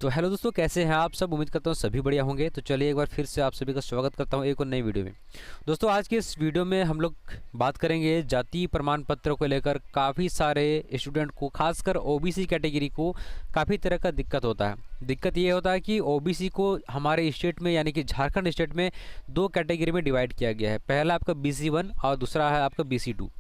तो हेलो दोस्तों, कैसे हैं आप सब। उम्मीद करता हूँ सभी बढ़िया होंगे। तो चलिए एक बार फिर से आप सभी का स्वागत करता हूँ एक और नई वीडियो में। दोस्तों आज की इस वीडियो में हम लोग बात करेंगे जाति प्रमाण पत्र को लेकर। काफ़ी सारे स्टूडेंट को, खासकर ओबीसी कैटेगरी को काफ़ी तरह का दिक्कत होता है। दिक्कत ये होता है कि ओबीसी को हमारे स्टेट में यानी कि झारखंड स्टेट में दो कैटेगरी में डिवाइड किया गया है। पहला आपका BC1 और दूसरा है आपका BC2।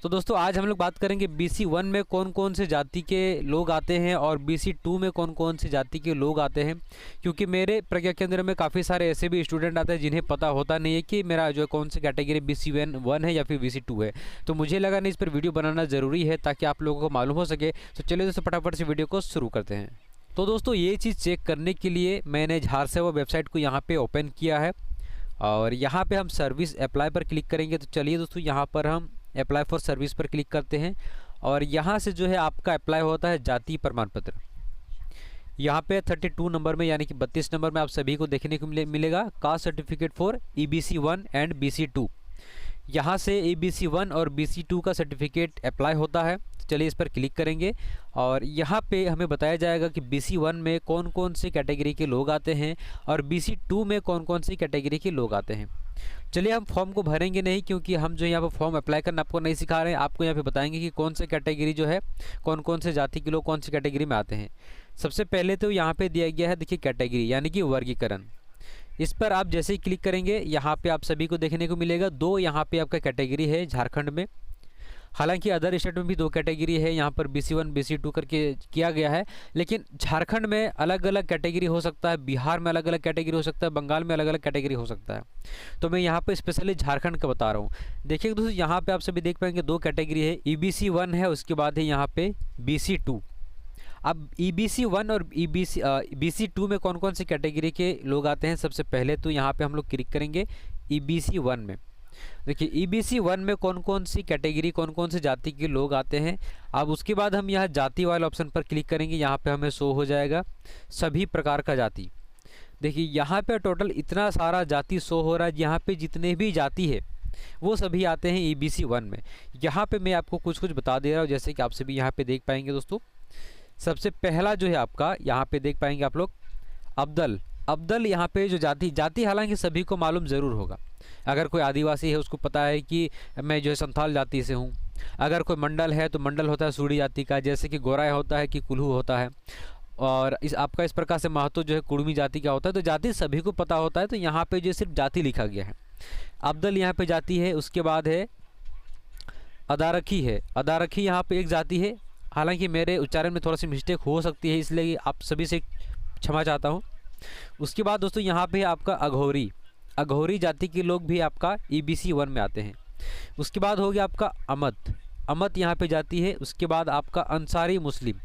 तो दोस्तों आज हम लोग बात करेंगे BC1 में कौन कौन से जाति के लोग आते हैं और BC2 में कौन कौन से जाति के लोग आते हैं। क्योंकि मेरे प्रज्ञा केंद्र में काफ़ी सारे ऐसे भी स्टूडेंट आते हैं जिन्हें पता होता नहीं है कि मेरा जो कौन सी कैटेगरी BC1 है या फिर BC2 है। तो मुझे लगा नहीं, इस पर वीडियो बनाना ज़रूरी है ताकि आप लोगों को मालूम हो सके। तो चलिए दोस्तों फटाफट से वीडियो को शुरू करते हैं। तो दोस्तों ये चीज़ चेक करने के लिए मैंने झारसेवा वेबसाइट को यहाँ पर ओपन किया है और यहाँ पर हम सर्विस अप्लाई पर क्लिक करेंगे। तो चलिए दोस्तों यहाँ पर हम अप्लाई फॉर सर्विस पर क्लिक करते हैं और यहाँ से जो है आपका अप्लाई होता है जाति प्रमाण पत्र। यहाँ पे 32 नंबर में यानी कि 32 नंबर में आप सभी को देखने को मिलेगा caste certificate for EBC1 and BC2। यहाँ से EBC1 और BC2 का सर्टिफिकेट अप्लाई होता है। चलिए इस पर क्लिक करेंगे और यहाँ पे हमें बताया जाएगा कि BC1 में कौन कौन सी कैटेगरी के लोग आते हैं और BC2 में कौन कौन सी कैटेगरी के लोग आते हैं। चलिए हम फॉर्म को भरेंगे नहीं, क्योंकि हम जो यहाँ पर फॉर्म अप्लाई करना आपको नहीं सिखा रहे हैं। आपको यहाँ पे बताएंगे कि कौन से कैटेगरी जो है, कौन कौन से जाति के लोग कौन सी कैटेगरी में आते हैं। सबसे पहले तो यहाँ पे दिया गया है, देखिए कैटेगरी यानी कि वर्गीकरण। इस पर आप जैसे ही क्लिक करेंगे यहाँ पे आप सभी को देखने को मिलेगा दो यहाँ पे आपका कैटेगरी है झारखंड में। हालांकि अदर स्टेट में भी दो कैटेगरी है, यहाँ पर BC1 BC2 करके किया गया है, लेकिन झारखंड में अलग अलग कैटेगरी हो सकता है, बिहार में अलग अलग कैटेगरी हो सकता है, बंगाल में अलग अलग कैटेगरी हो सकता है। तो मैं यहाँ पे स्पेशली झारखंड का बता रहा हूँ। देखिए दोस्तों यहाँ पे आप सभी देख पाएंगे दो कैटेगरी है, EBC1 है, उसके बाद है यहाँ पे BC2। अब EBC1 और BC2 में कौन कौन सी कैटेगरी के लोग आते हैं। सबसे पहले तो यहाँ पे हम लोग क्लिक करेंगे EBC1 में। देखिए EBC1 में कौन कौन सी कैटेगरी, कौन कौन से जाति के लोग आते हैं। अब उसके बाद हम यहाँ जाति वाले ऑप्शन पर क्लिक करेंगे। यहाँ पे हमें शो हो जाएगा सभी प्रकार का जाति। देखिए यहाँ पे टोटल इतना सारा जाति शो हो रहा है। यहाँ पे जितने भी जाति है वो सभी आते हैं EBC1 में। यहाँ पे मैं आपको कुछ कुछ बता दे रहा हूँ, जैसे कि आप सभी यहाँ पे देख पाएंगे दोस्तों। सबसे पहला जो है आपका यहाँ पे देख पाएंगे आप लोग अब्दल। यहाँ पे जो जाति हालांकि सभी को मालूम ज़रूर होगा। अगर कोई आदिवासी है उसको पता है कि मैं जो है संथाल जाति से हूँ। अगर कोई मंडल है तो मंडल होता है सूड़ी जाति का, जैसे कि गोराय होता है कि कुल्हू होता है। और इस प्रकार से महतो जो है कुड़मी जाति का होता है। तो जाति सभी को पता होता है। तो यहाँ पे जो सिर्फ जाति लिखा गया है, अब्दल यहाँ पे जाति है। उसके बाद है अदारखी है, अदारखी यहाँ पे एक जाति है। हालांकि मेरे उच्चारण में थोड़ा सी मिस्टेक हो सकती है, इसलिए आप सभी से क्षमा चाहता हूँ। उसके बाद दोस्तों यहाँ पे आपका अघोरी जाति के लोग भी आपका EBC1 में आते हैं। उसके बाद हो गया आपका अमत यहाँ पे जाति है। उसके बाद आपका अंसारी मुस्लिम।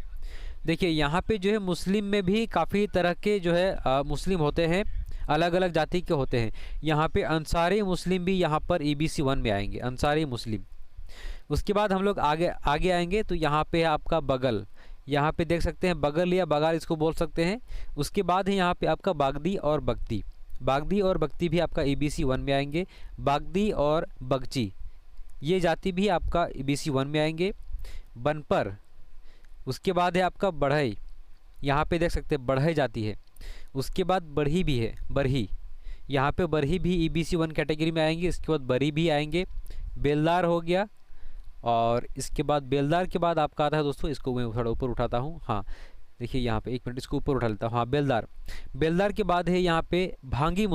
देखिए यहाँ पे जो है मुस्लिम में भी काफ़ी तरह के जो है मुस्लिम होते हैं, अलग अलग जाति के होते हैं। यहाँ पे अंसारी मुस्लिम भी यहाँ पर EBC1 में आएंगे, अंसारी मुस्लिम। उसके बाद हम लोग आगे आएंगे तो यहाँ पे है आपका बगल। यहाँ पे देख सकते हैं बगल या बगाल इसको बोल सकते हैं। उसके बाद है यहाँ पे आपका बागदी और बगती भी आपका EBC1 में आएंगे। बागदी और बगची ये जाति भी आपका EBC1 में आएंगे। बनपर, उसके बाद है आपका बढ़ई। यहाँ पे देख सकते हैं बढ़ई जाति है। उसके बाद बढ़ी भी है, बरही। यहाँ पे बरही भी EBC1 कैटेगरी में आएंगे। इसके बाद बरी भी आएंगे। बेलदार हो गया और इसके बाद बेलदार के बाद आपका आता है दोस्तों, इसको मैं थोड़ा ऊपर उठाता हूँ। हाँ देखिए यहाँ पे, एक मिनट इसको ऊपर उठा लेता हूँ। हाँ बेलदार के बाद है यहाँ पे भांगी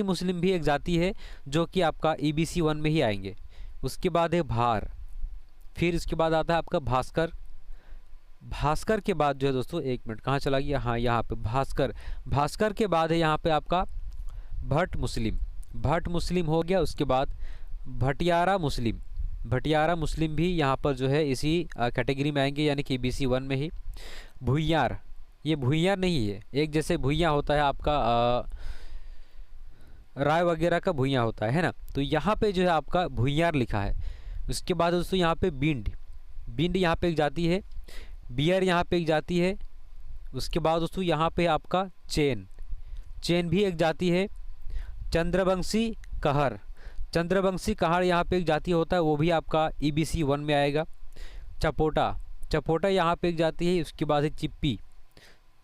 मुस्लिम भी एक जाति है जो कि आपका EBC1 में ही आएंगे। उसके बाद है भार। फिर इसके बाद आता है आपका भास्कर के बाद जो है दोस्तों, एक मिनट कहाँ चला गया, हाँ यहाँ पे भास्कर के बाद है यहाँ पे आपका भट्ट मुस्लिम हो गया। उसके बाद भटियारा मुस्लिम भी यहाँ पर जो है इसी कैटेगरी में आएंगे, यानी कि EBC1 में ही। भुइयार, ये भुइयार नहीं है, एक जैसे भुइयाँ होता है आपका राय वगैरह का भुइयाँ होता है ना, तो यहाँ पे जो है आपका भुइयार लिखा है। उसके बाद दोस्तों यहाँ पे बिंड यहाँ पे एक जाति है। बियर यहाँ पे एक जाति है। उसके बाद दोस्तों यहाँ पे आपका चेन भी एक जाति है। चंद्रवंशी कहर यहाँ पे एक जाति होता है, वो भी आपका EBC1 में आएगा। चपोटा यहाँ पे एक जाति है। उसके बाद है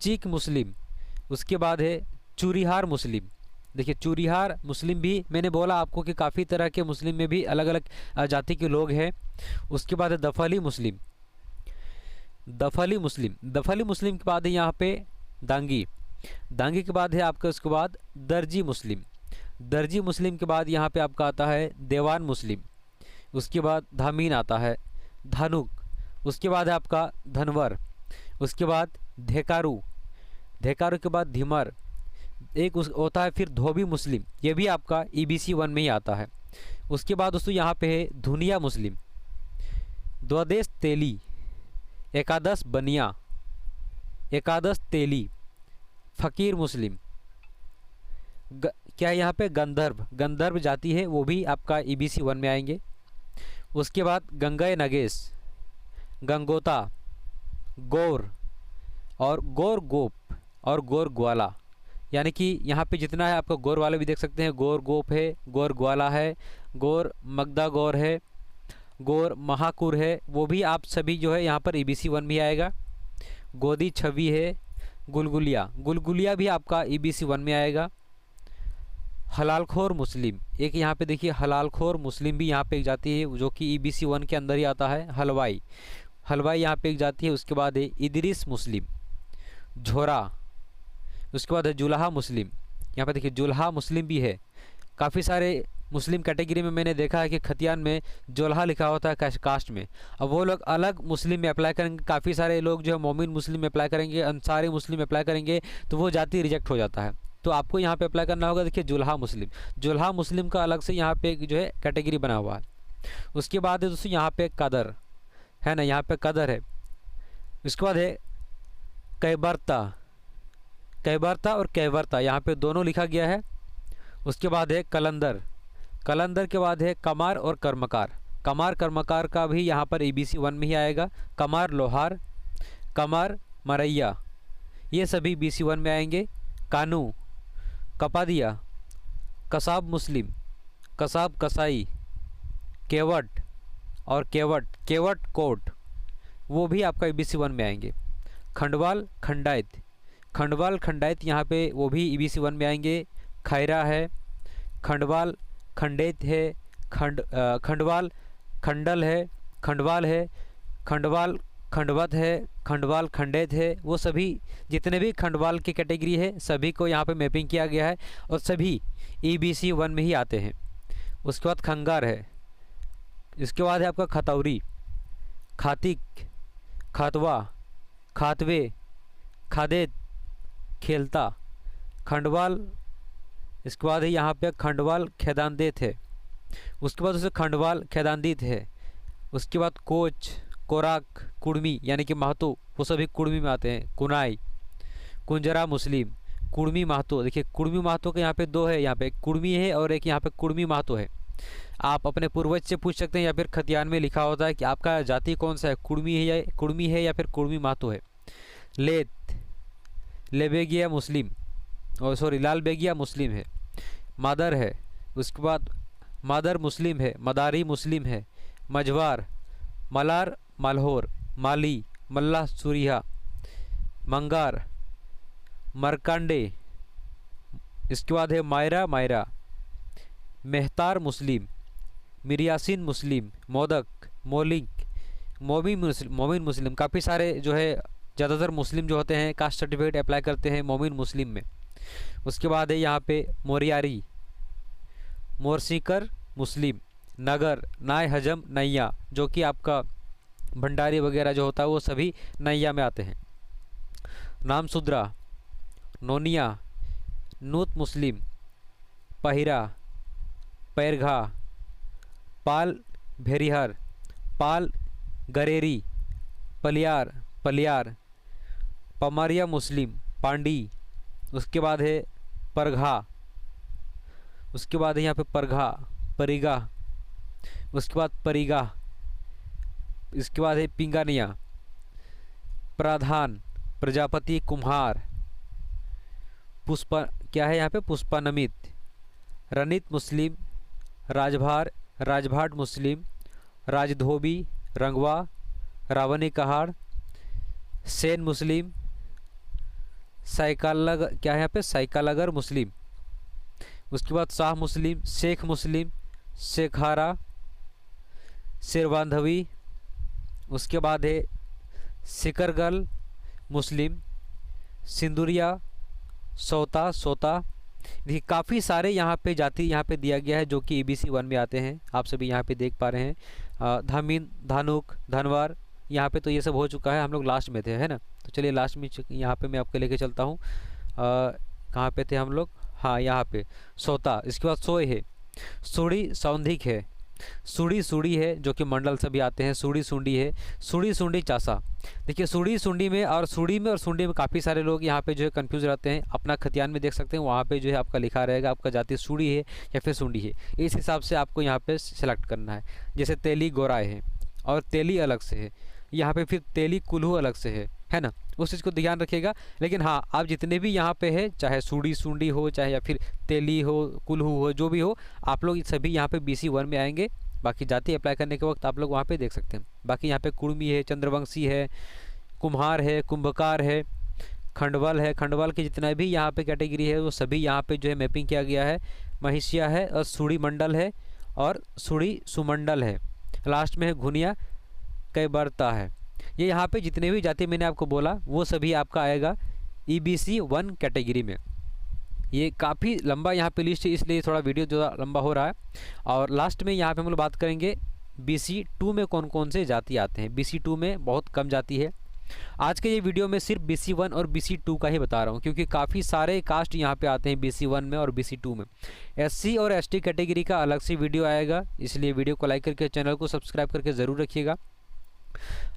चीक मुस्लिम, उसके बाद है चूरिहार मुस्लिम। देखिए चूरिहार मुस्लिम भी मैंने बोला आपको कि काफ़ी तरह के मुस्लिम में भी अलग अलग जाति के लोग हैं। उसके बाद है दफली मुस्लिम, दफली मुस्लिम, दफली मुस्लिम के बाद है यहाँ पे दांगी, दांगी के बाद है आपका उसके बाद दर्जी मुस्लिम, दर्जी मुस्लिम के बाद यहाँ पे आपका आता है देवान मुस्लिम, उसके बाद धामीन आता है, धानुक, उसके बाद है आपका धनवर, उसके बाद धेकारू, धेकारू के बाद धीमर, एक उस होता है फिर धोबी मुस्लिम, ये भी आपका EBC 1 में ही आता है। उसके बाद दोस्तों यहाँ पे है धुनिया मुस्लिम, द्वादश तेली, एकादश बनिया, एकादश तेली, फ़कीर मुस्लिम, क्या है यहाँ पे गंधर्व, गंधर्व जाति है, वो भी आपका EBC 1 में आएंगे। उसके बाद गंगय नगेश, गंगोता, गौर और गौर गोप और गौर ग्वाला, यानी कि यहाँ पे जितना है आपका गौर वाले भी देख सकते हैं, गौर गोप है, गौर ग्वाला है, गौर मगदा गौर है, गौर महाकुर है, वो भी आप सभी जो है यहाँ पर EBC 1 भी आएगा। गोदी छवि है, गुलगुलिया, गुलगुलिया भी आपका EBC 1 में आएगा। हलालखोर मुस्लिम, एक यहाँ पे देखिए हलालखोर मुस्लिम भी यहाँ पे एक जाति है जो कि EBC 1 के अंदर ही आता है। हलवाई, हलवाई यहाँ पे एक जाति है। उसके बाद है इदरीस मुस्लिम, झोरा, उसके बाद है जुल्हा मुस्लिम, यहाँ पे देखिए जुल्हा मुस्लिम भी है। काफ़ी सारे मुस्लिम कैटेगरी में मैंने देखा है कि खतियान में जोल्हा लिखा होता है कास्ट में, अब वो लोग अलग मुस्लिम में अप्लाई करेंगे। काफ़ी सारे लोग जो है मोमिन मुस्लिम में अप्लाई करेंगे, अंसारी मुस्लिम में अप्लाई करेंगे, तो वो जाति रिजेक्ट हो जाता है। तो आपको यहाँ पे अप्लाई करना होगा, देखिए जुल्हा मुस्लिम, जुल्हा मुस्लिम का अलग से यहाँ पे जो है कैटेगरी बना हुआ है। उसके बाद है दोस्तों यहाँ पे कदर है ना, यहाँ पे कदर है। उसके बाद है कैबरता, कैबरता और कैबरता यहाँ पे दोनों लिखा गया है। उसके बाद है कलंदर, कलंदर के बाद है कमार और कर्मकार, कमार कर्मकार का भी यहाँ पर EBC 1 में ही आएगा। कमार लोहार, कमार मरैया, ये सभी EBC 1 में आएंगे। कानू, कपादिया, कसाब मुस्लिम, कसाब कसाई, केवट और केवट, केवट कोट, वो भी आपका EBC 1 में आएंगे। खंडवाल खंडायत, खंडवाल खंडायत यहाँ पे वो भी EBC 1 में आएंगे। खैरा है, खंडवाल खंडेत है, खंडवाल खंडल है, खंडवाल है, खंडवाल खंडवत है, खंडवाल खंडेत है, वो सभी जितने भी खंडवाल की कैटेगरी है सभी को यहाँ पे मैपिंग किया गया है और सभी EBC 1 में ही आते हैं। उसके बाद खंगार है, इसके बाद है आपका खतौरी, खातिक, खातवा, खातवे, खादेत, खेलता, खंडवाल। इसके बाद है यहाँ पे खंडवाल खेदानदेत है। उसके बाद उसे खंडवाल खेदानदीत है। उसके बाद कोच, कोराक, कुड़मी यानी कि महतो, वो सभी कुड़मी में आते हैं। कुनाई, कुंजरा मुस्लिम, कुड़मी महतो, देखिए कुड़मी महतो के यहाँ पे दो है, यहाँ पे एक कुड़मी है और एक यहाँ पे कुड़मी महतो है। आप अपने पूर्वज से पूछ सकते हैं या फिर खतियान में लिखा होता है कि आपका जाति कौन सा है, कुड़मी है या फिर कुड़मी महतो है। लेत, लेबेगिया मुस्लिम, और सॉरी लाल बेगिया मुस्लिम है। मादर है, उसके बाद मादर मुस्लिम है, मदारी मुस्लिम है। मझवार, मलार, मालहोर, माली, मल्ला सूरिया, मंगार, मरकांडे। इसके बाद है मायरा, मायरा, मेहतार मुस्लिम, मिरियासिन मुस्लिम, मोदक, मोलिक, मोमिन मुस्लिम। काफ़ी सारे जो है ज़्यादातर मुस्लिम जो होते हैं कास्ट सर्टिफिकेट अप्लाई करते हैं मोमिन मुस्लिम में। उसके बाद है यहाँ पे मोरियारी, मोरसीकर मुस्लिम, नगर, नाय हजम, नैया, जो कि आपका भंडारी वगैरह जो होता है वो सभी नैया में आते हैं। नाम सुद्रा, नोनिया, नूत मुस्लिम, पहिरा, पैरघा, पाल भेरिहर, पाल गरेरी, पलियार, पलियार, पमारिया मुस्लिम, पांडी। उसके बाद है परघा, उसके बाद है यहाँ पे परघा, परिगा, उसके बाद परिगा, इसके बाद है पिंगानिया, प्रधान, प्रजापति, कुम्हार, पुष्पा, क्या है यहाँ पे पुष्पानमित, रनित मुस्लिम, राजभार, राजभाट मुस्लिम, राजधोबी, रंगवा, रावणी कहाड़, सेन मुस्लिम, साइकालगर, क्या है यहाँ पे, साइकालगर मुस्लिम। उसके बाद शाह मुस्लिम, शेख मुस्लिम, शेखारा, शेरबांधवी। उसके बाद है सिकरगल मुस्लिम, सिंदुरिया, सौता, सोता। देखिए काफ़ी सारे यहाँ पे जाति यहाँ पे दिया गया है जो कि EBC 1 में आते हैं, आप सभी यहाँ पे देख पा रहे हैं। धामीन, धानुक, धनवार, यहाँ पे तो ये सब हो चुका है, हम लोग लास्ट में थे, है ना। तो चलिए लास्ट में यहाँ पे मैं आपको लेके चलता हूँ। कहाँ पे थे हम लोग, हाँ यहाँ पे सोता। इसके बाद सोए है, सुड़ी सौंधिक है, सुड़ी सुड़ी है जो कि मंडल सभी आते हैं, सुड़ी सुंडी है, सुड़ी सुंडी चासा। देखिए सुड़ी सुंडी में और सुड़ी में और सुंडी में काफ़ी सारे लोग यहाँ पे जो है कंफ्यूज रहते हैं। अपना खतियान में देख सकते हैं, वहाँ पे जो है आपका लिखा रहेगा आपका जाति सुड़ी है या फिर सुंडी है, इस हिसाब से आपको यहाँ पे सेलेक्ट करना है। जैसे तेली गोराए है और तेली अलग से है, यहाँ पे फिर तेली कुल्हू अलग से है ना, उस चीज़ को ध्यान रखिएगा। लेकिन हाँ, आप जितने भी यहाँ पे है, चाहे सूडी सुंडी हो, चाहे या फिर तेली हो, कुल्हू हो, जो भी हो, आप लोग सभी यहाँ पे BC 1 में आएंगे। बाकी जाति अप्लाई करने के वक्त आप लोग वहाँ पे देख सकते हैं। बाकी यहाँ पे कुर्मी है, चंद्रवंशी है, कुम्हार है, कुंभकार है, खंडवल है। खंडवल की जितना भी यहाँ पे कैटेगरी है वो सभी यहाँ पे जो है मैपिंग किया गया है। महिष्या है और सूड़ी मंडल है और सूड़ी सुमंडल है। लास्ट में है घुनिया कैबरता है। ये यहाँ पे जितने भी जाति मैंने आपको बोला वो सभी आपका आएगा EBC 1 कैटेगरी में। ये काफ़ी लंबा यहाँ पे लिस्ट है, इसलिए थोड़ा वीडियो जो लंबा हो रहा है। और लास्ट में यहाँ पे हम लोग बात करेंगे BC 2 में कौन कौन से जाति आते हैं। BC 2 में बहुत कम जाति है। आज के ये वीडियो में सिर्फ BC 1 और BC 2 का ही बता रहा हूँ, क्योंकि काफ़ी सारे कास्ट यहाँ पे आते हैं BC 1 में और BC 2 में। SC और ST कैटेगरी का अलग से वीडियो आएगा, इसलिए वीडियो को लाइक करके चैनल को सब्सक्राइब करके ज़रूर रखिएगा।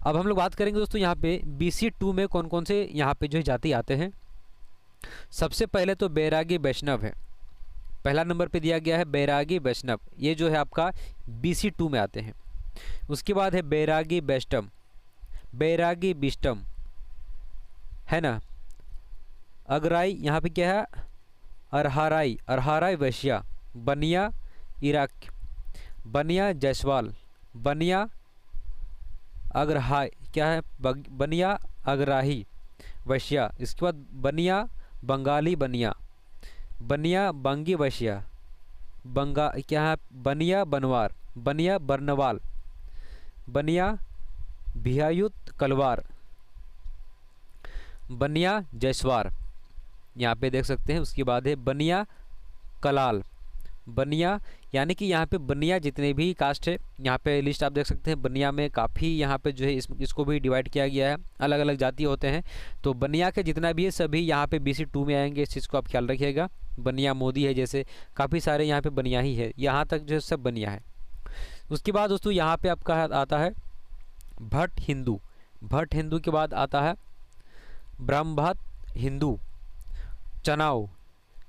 अब हम लोग बात करेंगे दोस्तों यहाँ पे BC 2 में कौन कौन से यहाँ पे जो जाति आते हैं। सबसे पहले तो बैरागी वैष्णव है, पहला नंबर पे दिया गया है बैरागी वैष्णव, ये जो है आपका BC 2 में आते हैं। उसके बाद है बैरागी वैष्णव, बैरागी बिष्टम, है ना। अगराई, यहाँ पे क्या है, अरहाराई, अरहाराई वैश्या, बनिया इराक, बनिया जायसवाल, बनिया अग्रहाई, क्या है, बनिया अग्राही वैश्या। इसके बाद बनिया बंगाली, बनिया, बनिया बंगी वैश्या, बंगा क्या है, बनिया बनवार, बनिया बर्नवाल, बनिया भियायुत कलवार, बनिया जयसवार, यहाँ पे देख सकते हैं। उसके बाद है बनिया कलाल, बनिया, यानी कि यहाँ पे बनिया जितने भी कास्ट है यहाँ पे लिस्ट आप देख सकते हैं। बनिया में काफ़ी यहाँ पे जो है इसको भी डिवाइड किया गया है, अलग अलग जाति होते हैं। तो बनिया के जितना भी है सभी यहाँ पे BC 2 में आएंगे, इस चीज़ को आप ख्याल रखिएगा। बनिया मोदी है, जैसे काफ़ी सारे यहाँ पे बनिया ही है, यहाँ तक जो सब बनिया है। उसके बाद दोस्तों यहाँ पे आपका आता है भट्ट हिंदू, भट्ट हिंदू के बाद आता है ब्रह्मभट्ट हिंदू, चनाव,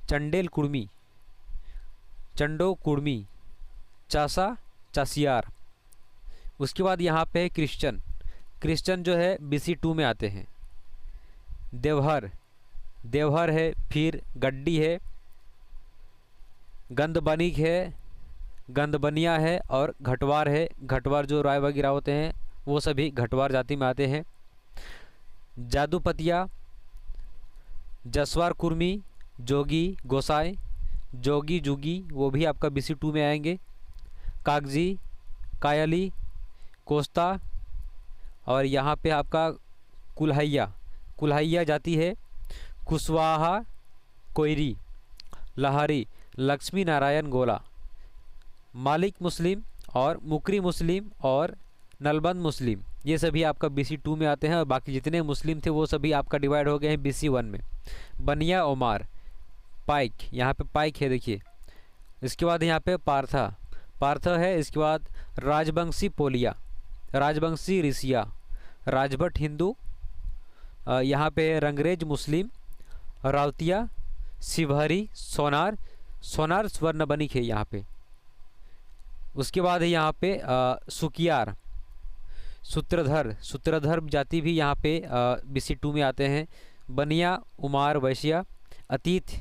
चंडेल कुर्मी, चंडो कुर्मी, चासा चासियार। उसके बाद यहाँ पे है क्रिश्चियन, क्रिश्चियन जो है BC 2 में आते हैं। देवहर, देवहर है, फिर गड्डी है, गंदबनिक है, गंदबनिया है और घटवार है। घटवार जो राय वगैरह होते हैं वो सभी घटवार जाति में आते हैं। जादूपतिया, जसवार कुर्मी, जोगी गोसाई, जोगी जुगी, वो भी आपका BC 2 में आएंगे। कागजी, कायली, कोस्ता और यहाँ पे आपका कुल्हैया, कुल्हैया जाति है। कुशवाहा, कोयरी, लहारी, लक्ष्मी नारायण गोला, मालिक मुस्लिम और मुकरी मुस्लिम और नलबंद मुस्लिम, ये सभी आपका BC 2 में आते हैं। और बाकी जितने मुस्लिम थे वो सभी आपका डिवाइड हो गए हैं BC 1 में। बनिया ओमार, पाइक, यहाँ पे पाइक है देखिए। इसके बाद यहाँ पे पार्था, पार्था है। इसके बाद राजवंशी पोलिया, राजवंशी ऋषिया, राजभट हिंदू, यहाँ पे रंगरेज मुस्लिम, रावतिया, शिवहरी, सोनार, सोनार स्वर्ण बनिक है यहाँ पे। उसके बाद है यहाँ पे सुकियार, सूत्रधर, सूत्रधर जाति भी यहाँ पे BC 2 में आते हैं। बनिया उमार वैश्या, अतीत,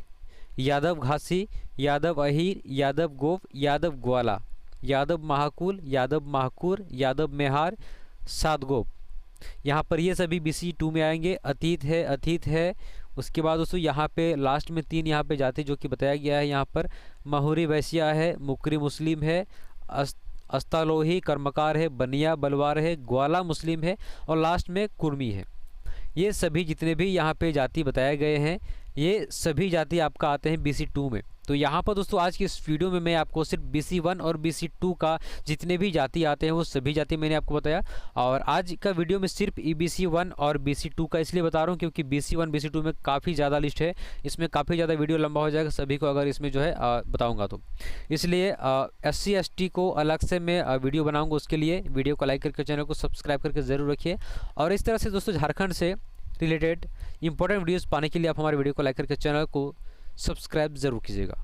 यादव घासी, यादव अहीर, यादव गोप, यादव ग्वाला, यादव महाकुल, यादव महाकुर, यादव मेहार, सातगोप, यहाँ पर ये सभी BC 2 में आएंगे। अतीत है, अतीत है। उसके बाद दोस्तों यहाँ पे लास्ट में 3 यहाँ पे जाति जो कि बताया गया है, यहाँ पर महुरी वैश्या है, मुकरी मुस्लिम है, अस्तालोही कर्मकार है, बनिया बलवार है, ग्वाला मुस्लिम है और लास्ट में कुर्मी है। ये सभी जितने भी यहाँ पे जाति बताए गए हैं, ये सभी जाति आपका आते हैं BC 2 में। तो यहाँ पर दोस्तों आज की इस वीडियो में मैं आपको सिर्फ BC 1 और BC 2 का जितने भी जाति आते हैं वो सभी जाति मैंने आपको बताया। और आज का वीडियो में सिर्फ EBC 1 और BC 2 का इसलिए बता रहा हूँ क्योंकि BC 1 BC 2 में काफ़ी ज़्यादा लिस्ट है, इसमें काफ़ी ज़्यादा वीडियो लंबा हो जाएगा सभी को अगर इसमें जो है बताऊँगा तो। इसलिए SC ST को अलग से मैं वीडियो बनाऊँगा, उसके लिए वीडियो को लाइक करके चैनल को सब्सक्राइब करके ज़रूर रखिए। और इस तरह से दोस्तों झारखंड से रिलेटेड इंपॉर्टेंट वीडियोस पाने के लिए आप हमारे वीडियो को लाइक करके चैनल को सब्सक्राइब ज़रूर कीजिएगा।